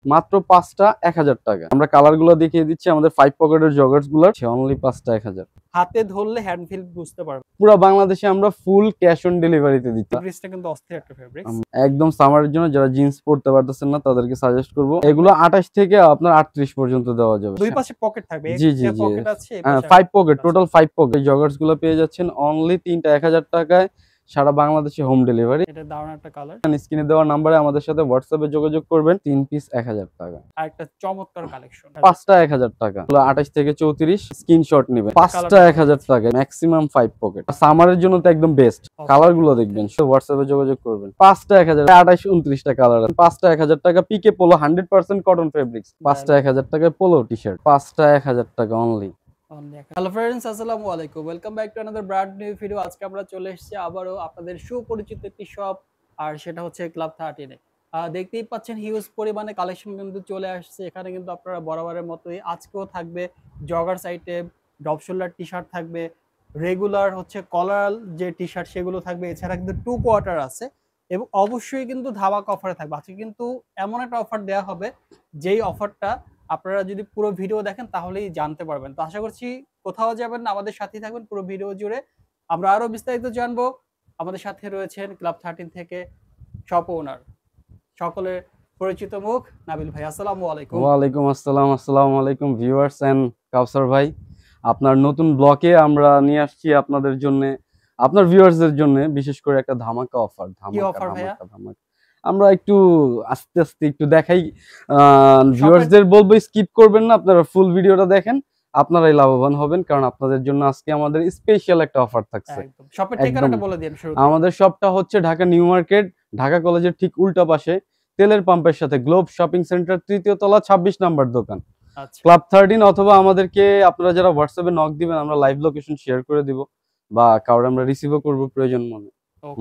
মাত্র 5টা 1000 টাকা। আমরা কালার গুলো দেখিয়ে দিচ্ছি আমাদের 5 পকেটের জগার্স গুলো অনলি 5টা 1000। হাতে ধরলে হ্যান্ড ফিল বুঝতে পারবে। পুরো বাংলাদেশে আমরা ফুল ক্যাশ অন ডেলিভারিতে দিচ্ছি। ফেব্রিক্সটা কিন্তু অস্থির একটা ফেব্রিক্স। একদম সামারের জন্য যারা জিন্স পরতে পারতেছেন না তাদেরকে সাজেস্ট করব। এগুলো 28 থেকে আপনার 38 পর্যন্ত দেওয়া যাবে। দুই পাশে পকেট থাকবে। জি জি জি, পকেট আছে, 5 পকেট, টোটাল 5 পকেট। জগার্স গুলো পেয়ে যাচ্ছেন অনলি 3টা 1000 টাকায়, সারা বাংলাদেশে হোম ডেলিভারি। এটা দারুণ একটা কালার। স্ক্রিনে দেওয়া নম্বরে আমাদের সাথে হোয়াটসঅ্যাপে যোগাযোগ করবেন। 3 পিস 1000 টাকা। আর একটা চমৎকার কালেকশন। 5টা 1000 টাকা। 28 থেকে 34 স্ক্রিনশট নেবেন। 5টা 1000 টাকা, ম্যাক্সিমাম 5 পকেট। সামারের জন্য তো একদম বেস্ট। কালার গুলো দেখবেন, হোয়াটসঅ্যাপে যোগাযোগ করবেন। 5টা 1000, 28 29টা কালার আছে। 5টা 1000 টাকা। পিকে পোলো 100% কটন ফেব্রিক্স। 5টা 1000 টাকায় পোলো টি-শার্ট। 5টা 1000 টাকা অনলি। হ্যালো ফ্রেন্ডস, আসসালামু আলাইকুম। Welcome back to another brand new video. আজকে আমরা চলে এসেছি আবারও আপনাদের সুপরিচিত একটি শপ, আর সেটা হচ্ছে ক্লাব 13 এ। দেখতেই পাচ্ছেন হিউজ পরিমাণে কালেকশন কিন্তু চলে আসছে। এখানে কিন্তু আপনারা বরাবরের মতোই আজকেও থাকবে joggers item, drop shoulder T-shirt থাকবে, রেগুলার হচ্ছে কলার যে টি-শার্ট সেগুলো থাকবে। এছাড়া কিন্তু 2 কোয়ার্টার আছে এবং অবশ্যই কিন্তু ধামাকা অফারে থাকবে। আজকে কিন্তু এমন একটা অফার দেওয়া হবে যেই অফারটা আপনারা যদি পুরো ভিডিও দেখেন তাহলেই জানতে পারবেন। তো আশা করছি কোথাও যাবেন না, আমাদের সাথেই থাকবেন পুরো ভিডিও জুড়ে। আমরা আরো বিস্তারিত জানবো। আমাদের সাথে রয়েছেন ক্লাব 13 থেকে শপ ওনার, সকলের পরিচিত মুখ নাবিল ভাই। আসসালামু আলাইকুম। ওয়ালাইকুম আসসালাম। আসসালামু আলাইকুম ভিউয়ার্স এন্ড কাউসার ভাই। আপনার নতুন ব্লকে আমরা নিয়ে আসছি আপনাদের জন্য, আপনার ভিউয়ার্সদের জন্য বিশেষ করে একটা ধামাকা অফার। কি অফার ভাইয়া? আমরা একটু আস্তে আস্তে একটু দেখাই, ভিউয়ার্সদের বলবো স্কিপ করবেন না, আপনারা ফুল ভিডিওটা দেখেন, আপনারাই লাভবান হবেন। কারণ আপনাদের জন্য আজকে আমাদের স্পেশাল একটা অফার থাকছে। শপের ঠিকানাটা বলে দিন শুরুতে। আমাদের শপটা হচ্ছে ঢাকা নিউ মার্কেট, ঢাকা কলেজের ঠিক উল্টা পাশে, তেলের পাম্পের সাথে, গ্লোব শপিং সেন্টার, 3য় তলা, 26 নাম্বার দোকান, ক্লাব 13। অথবা আমাদেরকে আপনারা যারা হোয়াটসঅ্যাপে নক দিবেন, আমরা লাইভ লোকেশন শেয়ার করে দিব, বা কাউরে আমরা রিসিভও করব প্রয়োজন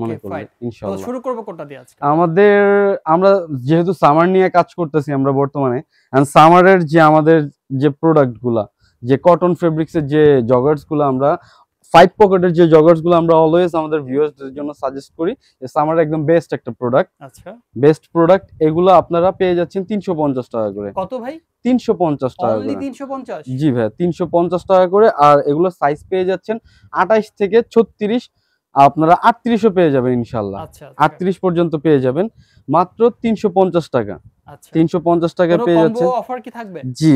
মনে করলে ইনশাআল্লাহ। শুরু করব কোনটা দিয়ে আজকে? আমরা যেহেতু সামার নিয়ে কাজ করতেছি আমরা বর্তমানে, এন্ড সামারের যে আমাদের যে প্রোডাক্টগুলা, যে কটন ফেব্রিক্সের যে জগার্স গুলো, আমরা 5 পকেটের যে জগার্স গুলো আমরা অলওয়েজ আমাদের ভিউয়ার্সদের জন্য সাজেস্ট করি। সামারের একদম বেস্ট একটা প্রোডাক্ট। আচ্ছা, বেস্ট প্রোডাক্ট। এগুলো আপনারা পেয়ে যাচ্ছেন 350 টাকা করে। কত ভাই? 350 টাকা অনলি করে। 350? জি ভাই, 350 টাকা করে। আর এগুলো সাইজ পেয়ে যাচ্ছেন 28 থেকে 36, আপনারা 38ও পেয়ে যাবেন ইনশাআল্লাহ। 38 পর্যন্ত পেয়ে যাবেন মাত্র 350 টাকা। 350 টাকায় পেয়ে যাচ্ছেন। কম্বো অফার কি থাকবে? জি,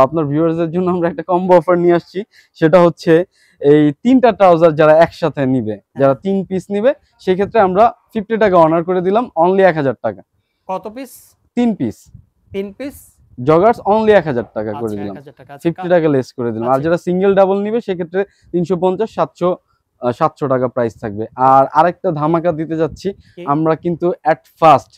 আপনার ভিউয়ারদের জন্য আমরা একটা কম্বো অফার নিয়ে আসছি। সেটা হচ্ছে এই 3টা ট্রাউজার যারা একসাথে নিবে, যারা 3 পিস নিবে, সেই ক্ষেত্রে আমরা 50 টাকা অনার করে দিলাম, অনলি 1000 টাকা। কত piece? 3 piece. 3 piece joggers only 1000 টাকা করে দিলাম, 50 টাকা লেস করে দিলাম। আর যারা সিঙ্গেল ডাবল নিবে সেক্ষেত্রে 350, 700 টাকা প্রাইস থাকবে। আর আরেকটা ধামাকা দিতে যাচ্ছি, আমরা কিন্তু এট ফার্স্ট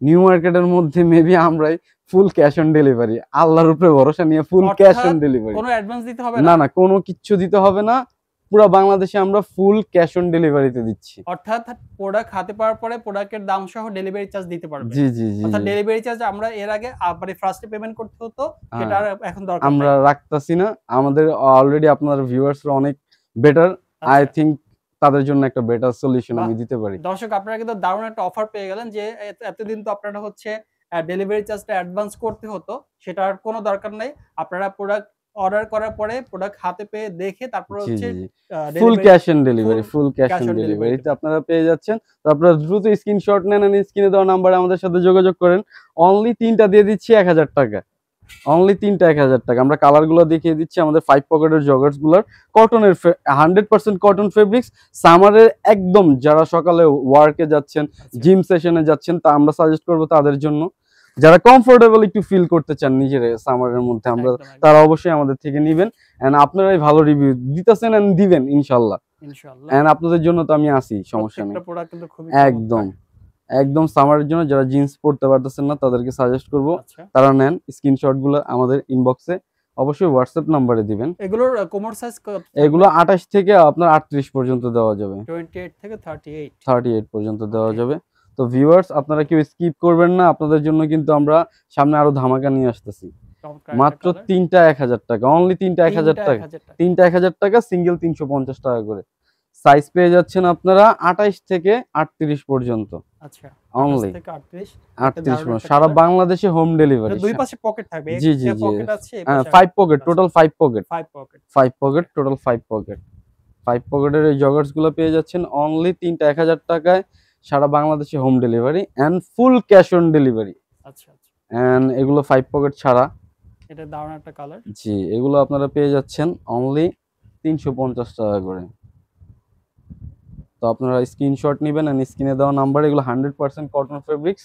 নিউ মার্কেটের মধ্যে মেবি আমরাই ফুল ক্যাশ অন ডেলিভারি। আল্লাহর উপরে ভরসা নিয়ে ফুল ক্যাশ অন ডেলিভারি। কোনো অ্যাডভান্স দিতে হবে না? না, কোনো কিচ্ছু দিতে হবে না। পুরো বাংলাদেশে আমরা ফুল ক্যাশ অন ডেলিভারিতে দিচ্ছি। অর্থাৎ প্রোডাক্ট হাতে পাওয়ার পরে প্রোডাক্টের দাম সহ ডেলিভারি চার্জ দিতে পারবে। জি জি জি। অর্থাৎ ডেলিভারি চার্জ আমরা এর আগে মানে ফার্স্টে পেমেন্ট করতে হতো, সেটা এখন দরকার নাই। আমরা রাখতাছি না। আমাদের অলরেডি আপনার ভিউয়ার্সরা অনেক বেটার। আই থিংক তাদের জন্য একটা বেটার সলিউশন আমি দিতে পারি। দর্শক, আপনারা কিন্তু দারুণ একটা অফার পেয়ে গেলেন যে এতদিন তো আপনারা হচ্ছে ডেলিভারি চার্জটা অ্যাডভান্স করতে হতো, সেটার কোনো দরকার নাই। আপনারা প্রোডাক্ট অর্ডার করার পরে প্রোডাক্ট হাতে পেয়ে দেখে তারপর হচ্ছে ফুল cash on delivery, full cash on ডেলিভারিতে আপনারা পেয়ে যাচ্ছেন। তো আপনারা দ্রুত স্ক্রিনশট নেন, স্ক্রিনে দেওয়া নম্বরে আমাদের সাথে যোগাযোগ করেন। অনলি 3টা দিয়ে দিচ্ছি 1000 টাকা। অনলি 3টা 1000 টাকা। আমরা কালার গুলো দেখিয়ে দিচ্ছি আমাদের 5 পকেটের জগার্স গুলার, কটনের 100% কটন ফেব্রিক্স। সামারের একদম যারা সকালে ওয়ার্কে যাচ্ছেন, জিম সেশনে যাচ্ছেন, তা আমরা সাজেস্ট করব তাদের জন্য। যারা কমফোর্টেবল একটু ফিল করতে চান নিজের সামারের মধ্যে, আমরা তারা অবশ্যই আমাদের থেকে নেবেন। এন্ড আপনারাই ভালো রিভিউ দিতেছেন এন্ড দিবেন ইনশাআল্লাহ। এন্ড আপনাদের জন্য তো আমি আছি, সমস্যা নেই। একদম একদম সামারের জন্য যারা জিন্স পরতে পারতেছেন না তাদেরকে সাজেস্ট করব, তারা নেন। স্ক্রিনশট গুলো আমাদের ইনবক্সে অবশ্যই হোয়াটসঅ্যাপ নম্বরে দিবেন। এগুলোর কোমর সাইজ এগুলো 28 থেকে আপনার 38 পর্যন্ত দেওয়া যাবে, 28 থেকে 38 পর্যন্ত দেওয়া যাবে। তো ভিউয়ার্স, আপনারা কেউ স্কিপ করবেন না, আপনাদের জন্য কিন্তু আমরা সামনে আরো ধামাকা নিয়ে আসতেছি। মাত্র 3টা 1000 টাকা, অনলি 3টা 1000 টাকা। 3টা 1000 টাকা, সিঙ্গেল 350 টাকা করে। সাইজ পেয়ে যাচ্ছেন আপনারা 28 থেকে 38 পর্যন্ত। আচ্ছা, অনলি থেকে 38 38 সারা বাংলাদেশে হোম ডেলিভারি। দুই পাশে পকেট থাকবে, জি জি একটা জি, পকেট আছে, এই হ্যাঁ পাশে 5 pocket, total 5 pocket, 5 pocket, 5 pocket, total 5 pocket. 5 পকেটের এই জগার্স গুলো পেয়ে যাচ্ছেন অনলি তিনটা 1000 টাকায়, সারা বাংলাদেশে home delivery and full cash on delivery. আচ্ছা আচ্ছা, এন্ড এগুলো 5 পকেট ছাড়া। এটা দারুণ একটা কালার। জি, এগুলো আপনারা পেয়ে যাচ্ছেন অনলি 350 টাকা করে। তো আপনারা স্ক্রিনশট নেবেন এন্ড স্ক্রিনে দেওয়া নাম্বার, এগুলো 100% কটন ফেব্রিক্স।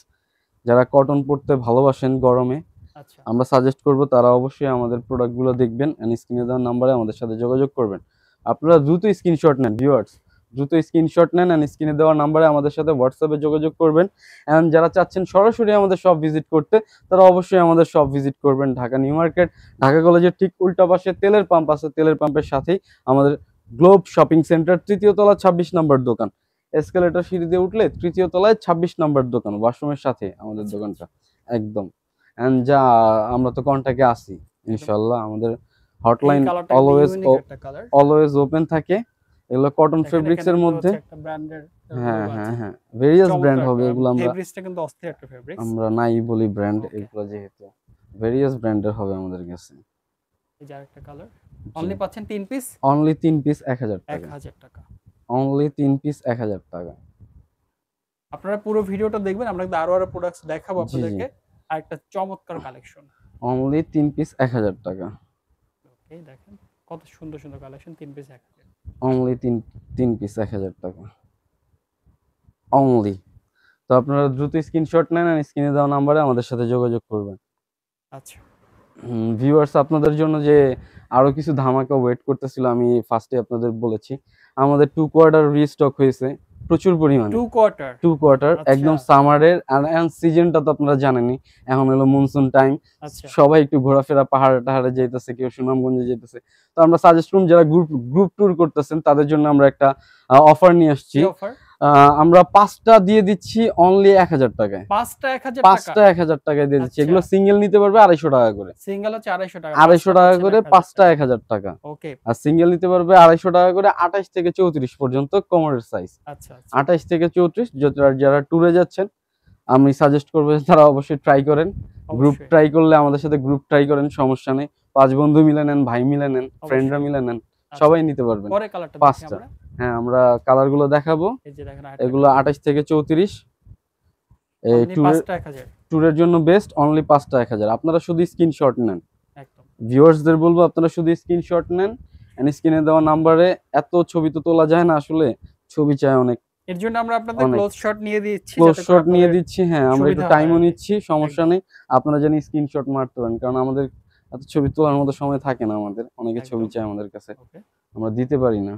যারা কটন পরতে ভালোবাসেন গরমে, আচ্ছা, আমরা সাজেস্ট করব তারা অবশ্যই আমাদের প্রোডাক্টগুলো দেখবেন এন্ড স্ক্রিনে দেওয়া নাম্বারে আমাদের সাথে যোগাযোগ করবেন। আপনারা দ্রুত স্ক্রিনশট নেন ভিউয়ার্স, দ্রুত স্ক্রিনশট নেন এন্ড স্ক্রিনে দেওয়া নাম্বারে আমাদের সাথে হোয়াটসঅ্যাপে যোগাযোগ করবেন। এন্ড যারা চাচ্ছেন সরাসরি আমাদের শপ ভিজিট করতে, তারা অবশ্যই আমাদের শপ ভিজিট করবেন। ঢাকা নিউ মার্কেট, ঢাকা কলেজের ঠিক উল্টা পাশে তেলের পাম্প আছে, তেলের পাম্পের সাথেই আমাদের গ্লোব শপিং সেন্টার, তৃতীয় তলা 26 নম্বর দোকান। এসকেলেটর সিঁড়ি দিয়ে উঠলে তৃতীয় তলায় 26 নম্বর দোকান, ওয়াশরুমের সাথে আমাদের দোকানটা একদম। এন্ড যা আমরা তো কন্টাক্টে আছি ইনশাআল্লাহ, আমাদের হটলাইন অলওয়েজ ওপেন থাকে। এগুলো কটন ফেব্রিক্স এর মধ্যে, একটা ব্র্যান্ডের, হ্যাঁ হ্যাঁ হ্যাঁ, ভেরিয়াস ব্র্যান্ড হবে এগুলো। আমরা ফেব্রিক্সটা কিন্তু অস্থির একটা ফেব্রিক্স, আমরা নাই বলি ব্র্যান্ড, এগুলো যেহেতু ভেরিয়াস ব্র্যান্ডের হবে আমাদের কাছে। এই যে আরেকটা কালার, অনলি পাচ্ছেন 3 পিস, অনলি 3 পিস 1000 টাকা, 1000 টাকা, অনলি 3 পিস 1000 টাকা। আপনারা পুরো ভিডিওটা দেখবেন, আমরা কিন্তু আরো প্রোডাক্টস দেখাবো জি, আপনাদেরকে। আর একটা চমৎকার কালেকশন, অনলি 3 পিস 1000 টাকা। ওকে, দেখেন কত সুন্দর সুন্দর কালেকশন, 3 পিস 1000, অনলি 3 পিস 1000 টাকা অনলি। তো আপনারা দ্রুত স্ক্রিনশট নেন আর স্ক্রিনে দেওয়া নাম্বারে আমাদের সাথে যোগাযোগ করবেন। আচ্ছা, ভিউয়ার্স, আপনাদের জন্য যে আরো কিছু ধামাকা ওয়েট করতেছিল, আমি ফার্স্টে আপনাদের বলেছি আমাদের 2 কোয়ার্টার রিস্টক হয়েছে প্রচুর পরিমাণে। 2 কোয়ার্টার একদম সামারের, আর সিজনটা তো আপনারা জানেনই, এখন হলো মনসুন টাইম, সবাই একটু ঘোরাফেরা পাহাড়ে টাহাড়ে যাইতেছে, কেউ সুনামগঞ্জে যাইতেছে। তো আমরা সাজেস্ট করুন যারা গ্রুপ ট্যুর করতেছেন তাদের জন্য আমরা একটা অফার নিয়ে আসছি। আমরা 5টা দিয়ে দিচ্ছি অনলি 1000 টাকায়, 5টা 1000 টাকায় দিয়ে দিচ্ছি। এগুলো সিঙ্গেল নিতে পারবে 250 টাকা করে, সিঙ্গেল হচ্ছে 250 টাকা, 250 টাকা করে 5টা 1000 টাকা। ওকে, আর সিঙ্গেল নিতে পারবে 250 টাকা করে 28 থেকে 34 পর্যন্ত কোমরের সাইজ। আচ্ছা, 28 থেকে 34। যারা ট্যুরে যাচ্ছেন আমি সাজেস্ট করব তারা অবশ্যই ট্রাই করেন, গ্রুপ ট্রাই করলে আমাদের সাথে গ্রুপ ট্রাই করেন, সমস্যা নেই। 5 বন্ধু মিলে নেন, ভাই মিলে নেন, ফ্রেন্ডরা মিলে নেন, সবাই নিতে পারবেন। পরে কালারটা 5টা, হ্যাঁ আমরা কালার গুলো দেখাবো। এই যে দেখেন, এগুলো 28 থেকে 34, এই 5টা 1000 ট্যুরের জন্য বেস্ট, অনলি 5টা 1000। আপনারা শুধু স্ক্রিনশট নেন, একদম ভিউয়ার্সদের বলবো আপনারা শুধু স্ক্রিনশট নেন এন্ড স্ক্রিনে দেওয়া নাম্বারে। এত ছবি তো তোলা যায় না আসলে, ছবি চাই অনেক, এর জন্য আমরা আপনাদের ক্লোজ শট নিয়ে দিচ্ছি, ক্লোজ শট নিয়ে দিচ্ছি। হ্যাঁ, আমরা একটু টাইমও নিচ্ছি, সমস্যা নেই। আপনারা জানি স্ক্রিনশট মারতে পারেন, কারণ আমাদের এত ছবি তোলার মতো সময় থাকে না, আমাদের অনেকে ছবি চায় আমাদের কাছে, আমরা দিতে পারি না।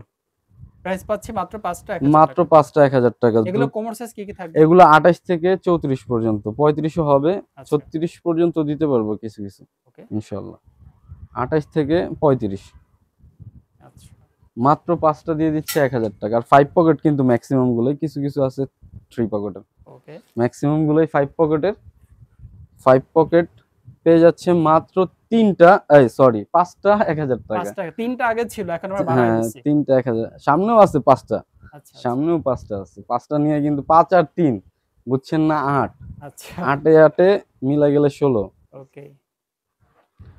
প্রাইস পাচ্ছি মাত্র 5টা 1000, মাত্র 5টা 1000 টাকা। এগুলো কোমর সাইজ কি কি থাকবে? এগুলো 28 থেকে 34 পর্যন্ত, 35 ও হবে, 36 পর্যন্ত দিতে পারবো কিছু কিছু ইনশাআল্লাহ। 28 থেকে 35, আচ্ছা, মাত্র 5টা দিয়ে দিচ্ছে 1000 টাকা। আর 5 পকেট কিন্তু ম্যাক্সিমাম গুলোই, কিছু কিছু আছে 3 পকেটের, ওকে, ম্যাক্সিমাম গুলোই 5 পকেটের। 5 পকেট পেয়ে যাচ্ছে মাত্র 3টা, এই সরি 5টা 1000 টাকা। 5 টাকা, 3টা আগে ছিল, এখন আমরা বাড়াই দিচ্ছি। 3টা 1000, সামনেও আছে 5টা, আচ্ছা, সামনেও 5টা আছে। 5টা নিয়ে কিন্তু 5 আর 3 বুঝছেন না, 8। আচ্ছা, 8 এ 8 এ মিলা গেলে 16। ওকে,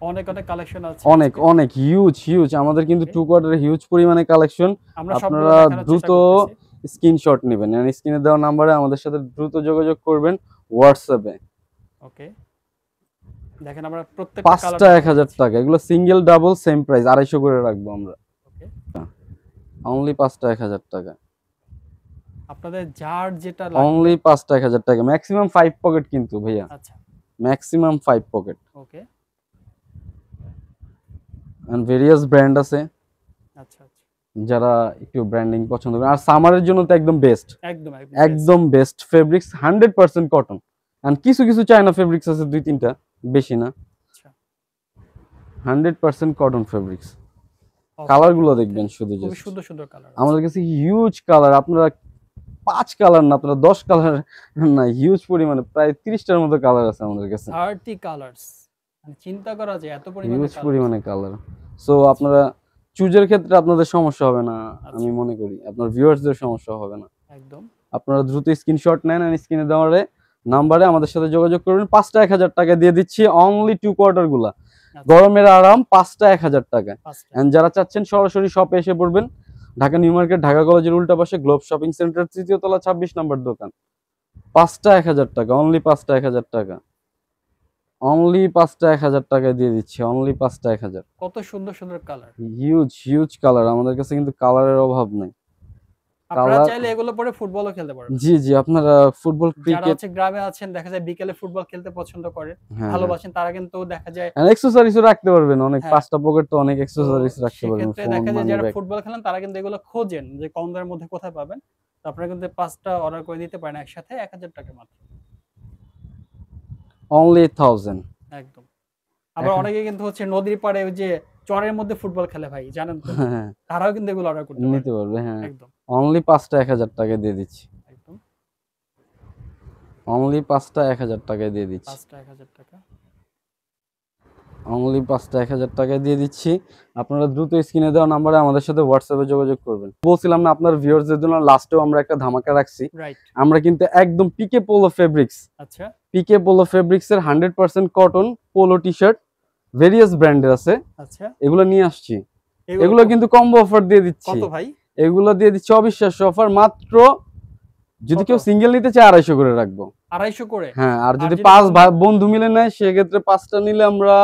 অনেক অনেক কালেকশন আছে, অনেক অনেক হিউজ আমাদের কিন্তু 2 কোয়ার্টারে হিউজ পরিমাণে কালেকশন। আপনারা দ্রুত স্ক্রিনশট নেবেন, মানে স্ক্রিনে দেওয়া নম্বরে আমাদের সাথে দ্রুত যোগাযোগ করবেন হোয়াটসঅ্যাপে। ওকে, দেখেন আমরা প্রত্যেকটা 5টা 1000 টাকা, এগুলো সিঙ্গেল ডাবল সেম প্রাইস 250 করে রাখবো আমরা। ওকে, অনলি 5টা 1000 টাকা, আপনাদের যার যেটা লাগবে অনলি 5টা 1000 টাকা। ম্যাক্সিমাম 5 পকেট কিন্তু ভাইয়া, আচ্ছা, maximum 5 pocket. Okay, and various brand আছে, আচ্ছা আচ্ছা, যারা একটু ব্র্যান্ডিং পছন্দ করেন। আর সামারের জন্য তো একদম বেস্ট, একদম একদম বেস্ট ফেব্রিক্স, 100% কটন। এন্ড কিছু কিছু চায়না ফেব্রিক্স আছে 2-3টা, বেশি না। আচ্ছা, 100% কটন ফেব্রিক্স। কালার গুলো দেখবেন শুধু, খুব সুন্দর সুন্দর কালার আমাদের কাছে হিউজ কালার। আপনারা 5 কালার না, আপনারা 10 কালার না, হিউজ পরিমাণে প্রায় 30টার মতো কালার আছে আমাদের কাছে। 30 কালারস, মানে চিন্তা করা যায় এত পরিমাণে কালার। সো আপনারা চুজের ক্ষেত্রে আপনাদের সমস্যা হবে না, আমি মনে করি আপনার ভিউয়ার্সদের সমস্যা হবে না। একদম আপনারা দ্রুত স্ক্রিনশট নেন, স্ক্রিনে দেওয়ার নাম্বারে আমাদের সাথে যোগাযোগ করবেন। 5টা 1000 টাকা দিয়ে দিচ্ছি, অনলি 2 কোয়ার্টার গুলা, গরমের আরাম। 5টা 1000 টাকা। এন্ড যারা চাচ্ছেন সরাসরি শপে এসে পড়বেন, ঢাকা নিউ মার্কেট, ঢাকা কলেজের উল্টা পাশে গ্লোব শপিং সেন্টার, 3য় তলা, 26 নম্বর দোকান। 5টা 1000 টাকা, অনলি 5টা 1000 টাকা, অনলি 5টা 1000 টাকায় দিয়ে দিচ্ছি, অনলি 5টা 1000। কত সুন্দর সুন্দর কালার, হিউজ কালার, আমাদের কাছে কিন্তু কালারের অভাব নাই। আপনারা চাইলে এগুলো পরে ফুটবলও খেলতে পারবেন। জি আপনারা ফুটবল, যারা ক্রিকেট, হচ্ছে গ্রামে আছেন, দেখা যায় বিকেলে ফুটবল খেলতে পছন্দ করেন, ভালোবাসেন, তারা কিন্তু দেখা যায় অ্যাকসেসরিজও রাখতে পারবেন অনেক। 5টা পকেট তো অনেক অ্যাকসেসরিজ রাখতে পারবেন। সেক্ষেত্রে দেখা যায় যারা ফুটবল খেলেন তারা কিন্তু এগুলো খোঁজেন যে কম দামের মধ্যে কোথায় পাবেন, তো আপনারা কিন্তু 5টা অর্ডার করে দিতে পারেন একসাথে 1000 টাকা মাত্র, অনলি 1000। একদম। আবার অনেকে কিন্তু হচ্ছে নদীর পাড়ে ওই যে চরের মধ্যে ফুটবল খেলে ভাই, জানেন তো, তারাও কিন্তু এগুলো অর্ডার করতে নিতে পারবে। হ্যাঁ, একদম। অনলি 5টা 1000 টাকা দিয়ে দিচ্ছি, একদম। অনলি 5টা 1000 টাকায় দিয়ে দিচ্ছি, 5টা 1000 টাকা, অনলি 5টা 1000 টাকায় দিয়ে দিচ্ছি। আপনারা দ্রুত স্ক্রিনে দেওয়া নাম্বারে আমাদের সাথে হোয়াটসঅ্যাপে যোগাযোগ করবেন। বলছিলাম না আপনার ভিউয়ারদের জন্য লাস্টেও আমরা একটা ধামাকা রাখছি। রাইট। আমরা কিন্তু একদম পিকে পোলো ফেব্রিক্স, আচ্ছা, পিকে পোলো ফেব্রিক্স এর 100% কটন পোলো টি-শার্ট ভেরিয়াস ব্র্যান্ডের আছে। আচ্ছা, এগুলো নিয়ে আসছি। এগুলো কিন্তু কম্বো অফার দিয়ে দিচ্ছি। কত ভাই? এগুলো দিয়ে দিচ্ছি অবিশ্বাস্য অফার, মাত্র যদি কেউ সিঙ্গেল নিতে চায় 250 করে রাখবো। 250 করে? হ্যাঁ, আর যদি 5 বন্ধু মিলে নেয় সেক্ষেত্রে 5টা নিলে আমরা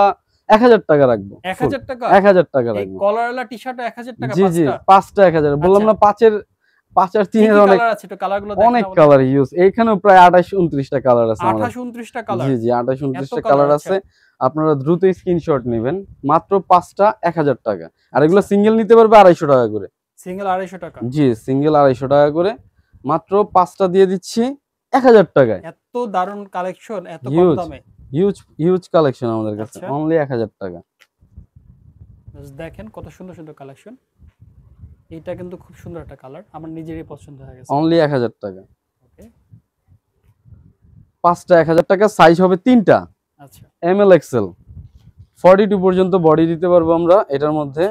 1000 টাকা রাখবো। 1000 টাকা? 1000 টাকা রাখবো। এই কলারওয়ালা টি-শার্ট 1000 টাকা? জি 5টা 1000। বললাম না 5 আর 3 এর অনেক কালার আছে, তো কালারগুলো দেখেন। অনেক কালার ইউজ, এইখানেও প্রায় 28 29টা কালার আছে আমাদের। 28 29টা কালার? জি 28 29টা কালার আছে। আপনারা দ্রুত স্ক্রিনশট নেবেন, মাত্র 5টা 1000 টাকা। আর এগুলো সিঙ্গেল নিতে পারবে 250 টাকা করে। সিঙ্গেল 250 টাকা? জি, সিঙ্গেল 250 টাকা করে, মাত্র 5টা দিয়ে দিচ্ছি 1000 টাকায়। এত দারুন কালেকশন এত কম দামে, হিউজ কালেকশন আমাদের কাছে, অনলি 1000 টাকা। দেখেন কত সুন্দর সুন্দর কালেকশন। এটা কিন্তু খুব সুন্দর একটা কালার, আমার নিজেরই পছন্দ হয়ে গেছে। অনলি 1000 টাকা। ওকে, 5টা 1000 টাকা। সাইজ হবে 3টা। আচ্ছা, এমএল এক্সেল 42 পর্যন্ত বডি দিতে পারবো আমরা এটার মধ্যে।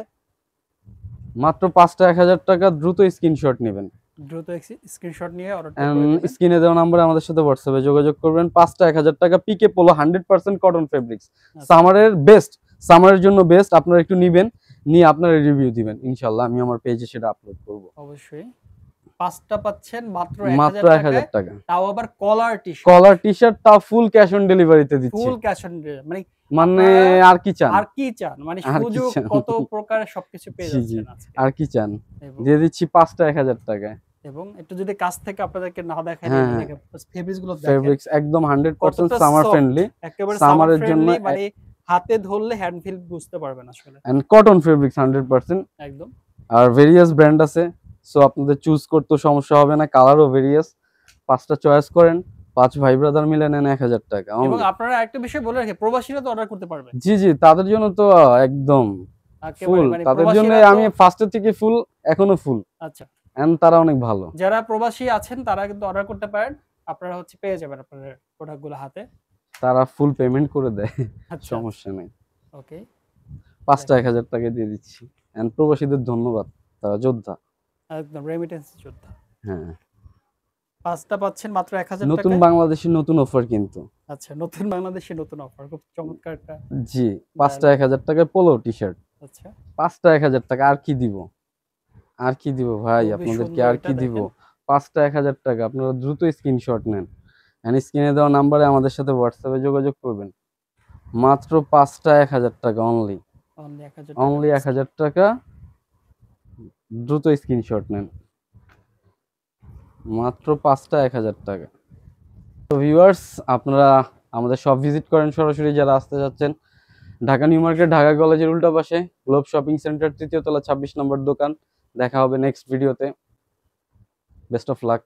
মাত্র 5টা 1000 টাকা। দ্রুত স্ক্রিনশট নেবেন, দ্রুত স্ক্রিনশট নিয়ে অর্ডার করে দিবেন। স্ক্রিনে দেওয়া নম্বরে আমাদের সাথে হোয়াটসঅ্যাপে যোগাযোগ করবেন। 5টা 1000 টাকা। পিকে পোলো 100% কটন ফেব্রিক্স, সামারের বেস্ট, সামারের জন্য বেস্ট। আপনারা একটু নিবেন, নিয়ে আপনারা রিভিউ দিবেন, ইনশাআল্লাহ আমি আমার পেজে সেটা আপলোড করব। অবশ্যই। 5টা পাচ্ছেন মাত্র 1000 টাকা। তাও আবার কলার টি-শার্ট, কলার টি-শার্ট, তাও ফুল ক্যাশ অন ডেলিভারিতে দিচ্ছি। ফুল ক্যাশ অন ডেলিভারি, মানে আর কি চান? আর কি চান? মানে সুযোগ কত প্রকার সবকিছু পেয়ে যাচ্ছেন আজকে। আর কি চান? দিয়ে দিচ্ছি 5টা 1000 টাকায়। এবং একটু যদি কাছ থেকে আপনাদেরকে না দেখাই, দেখেন ফেব্রিক্স গুলো দেখেন, ফেব্রিক্স একদম 100% সামার ফ্রেন্ডলি, একেবারে সামারের জন্য। মানে হাতে ধরলে হ্যান্ড ফিল বুঝতে পারবেন আসলে। এন্ড কটন ফেব্রিক্স 100%, একদম। আর ভেরিয়াস ব্র্যান্ড আছে, সো আপনাদের চুজ করতে সমস্যা হবে না, কালারও ভেরিয়াস। 5টা চয়েস করেন, 5 ভাই ব্রাদার মিলে নেন 1000 টাকা। এবং আপনারা একটা বিষয় বলে রাখি, প্রবাসীরা তো অর্ডার করতে পারবে। জি তাদের জন্য তো একদম ফুল, তাদের জন্য আমি ফার্স্টের থেকে ফুল, এখনো ফুল। আচ্ছা, এন্ড তারা অনেক ভালো। যারা প্রবাসী আছেন তারা কিন্তু অর্ডার করতে পারেন, আপনারা হচ্ছে পেয়ে যাবেন আপনাদের প্রোডাক্টগুলো হাতে। তারা ফুল পেমেন্ট করে দেয়, সমস্যা নেই। ওকে, 5টা 1000 টাকা দিয়ে দিচ্ছি। এন্ড প্রবাসীদের ধন্যবাদ, তারা যোদ্ধা, একদম রেমিটেন্স যোদ্ধা। হ্যাঁ, 5টা পাচ্ছেন মাত্র 1000 টাকা। নতুন বাংলাদেশের নতুন অফার কিন্তু। আচ্ছা, নতুন বাংলাদেশের নতুন অফার, খুব চমৎকার একটা। জি, 5টা 1000 টাকায় পোলো টি-শার্ট। আচ্ছা, 5টা 1000 টাকা। আর কি দিব, আর কি দিব ভাই আপনাদেরকে, আর কি দিব? 5টা 1000 টাকা। আপনারা দ্রুত স্ক্রিনশট নেন, এন্ড স্ক্রিনে দেওয়া নাম্বারে আমাদের সাথে হোয়াটসঅ্যাপে যোগাযোগ করবেন। মাত্র 5টা 1000 টাকা, অনলি 1000 টাকা। দ্রুত স্ক্রিনশট নেন, মাত্র 5টা 1000 টাকা। তো ভিউয়ার্স, আপনারা আমাদের শপ ভিজিট করেন সরাসরি যারা আসতে যাচ্ছেন। ঢাকা নিউ মার্কেট, ঢাকা কলেজের উল্টা পাশে গ্লোব শপিং সেন্টার, 3য় তলা, 26 নম্বর দোকান। দেখা হবে নেক্সট ভিডিওতে। Best of luck.